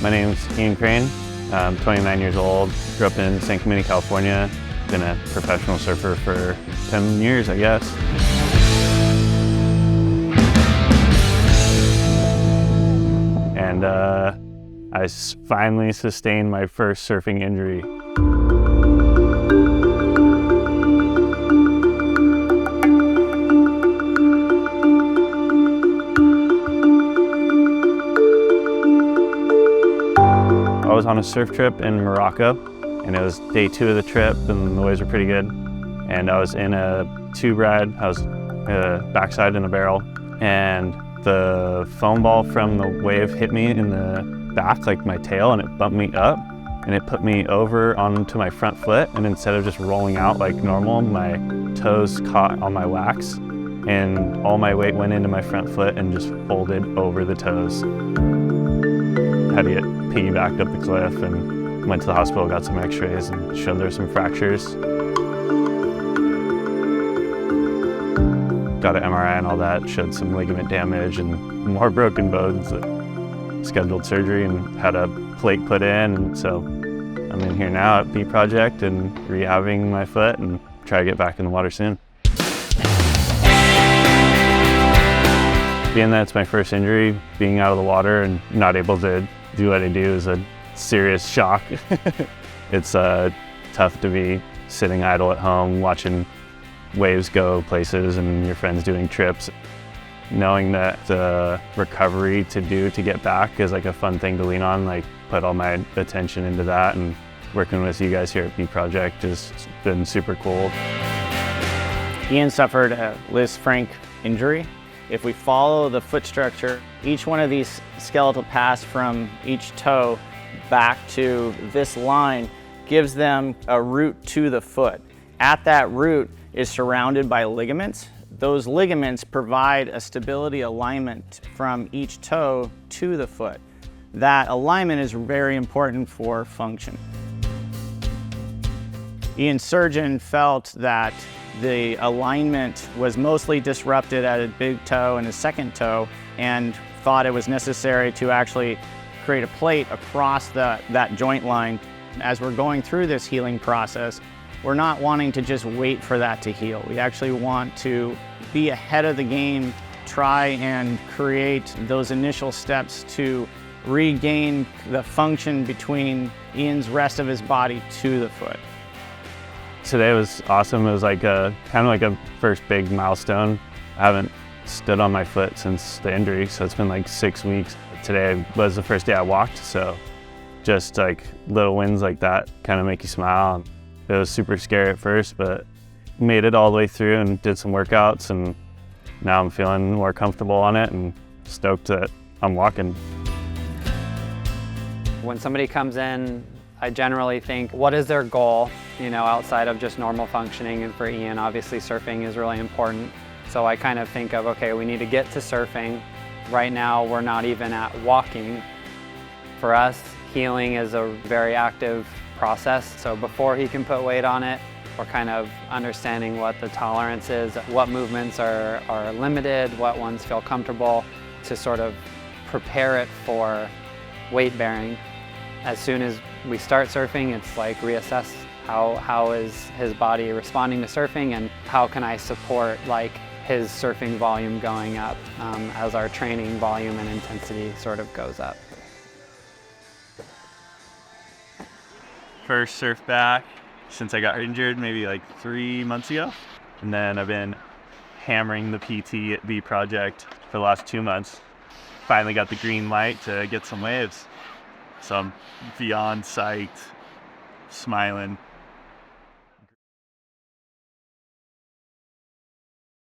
My name's Ian Crane. I'm 29 years old, grew up in San Clemente, California. Been a professional surfer for 10 years, I guess. And I finally sustained my first surfing injury. I was on a surf trip in Morocco, and it was day 2 of the trip, and the waves were pretty good. And I was in a tube ride. I was backside in a barrel, and the foam ball from the wave hit me in the back, like my tail, and it bumped me up, and it put me over onto my front foot. And instead of just rolling out like normal, my toes caught on my wax, and all my weight went into my front foot and just folded over the toes. Had to get piggybacked up the cliff and went to the hospital, got some x-rays and showed there were some fractures. Got an MRI and all that, showed some ligament damage and more broken bones. Scheduled surgery and had a plate put in, and so I'm in here now at B Project and rehabbing my foot and try to get back in the water soon. Being that it's my first injury, being out of the water and not able to do what I do is a serious shock. It's tough to be sitting idle at home watching waves go places and your friends doing trips. Knowing that the recovery to get back is like a fun thing to lean on, like put all my attention into that, and working with you guys here at B Project has been super cool. Ian suffered a Lisfranc injury. If we follow the foot structure, each one of these skeletal paths from each toe back to this line gives them a root to the foot. At that root is surrounded by ligaments. Those ligaments provide a stability alignment from each toe to the foot. That alignment is very important for function. Ian's surgeon felt that the alignment was mostly disrupted at his big toe and his second toe, and thought it was necessary to actually create a plate across that joint line. As we're going through this healing process, we're not wanting to just wait for that to heal. We actually want to be ahead of the game, try and create those initial steps to regain the function between Ian's rest of his body to the foot. Today was awesome. It was like kind of like a first big milestone. I haven't stood on my foot since the injury, so it's been like 6 weeks. Today was the first day I walked, so just like little wins like that kind of make you smile. It was super scary at first, but made it all the way through and did some workouts, and now I'm feeling more comfortable on it and stoked that I'm walking. When somebody comes in, I generally think, what is their goal, outside of just normal functioning? And for Ian, obviously surfing is really important. So I kind of think of, okay, we need to get to surfing. Right now, we're not even at walking. For us, healing is a very active process. So before he can put weight on it, we're kind of understanding what the tolerance is, what movements are limited, what ones feel comfortable, to sort of prepare it for weight bearing. As soon as we start surfing, it's like reassess how is his body responding to surfing, and how can I support like his surfing volume going up as our training volume and intensity sort of goes up. First surf back since I got injured maybe like 3 months ago, and then I've been hammering the PT at B Project for the last 2 months. Finally got the green light to get some waves, so I'm beyond psyched, smiling.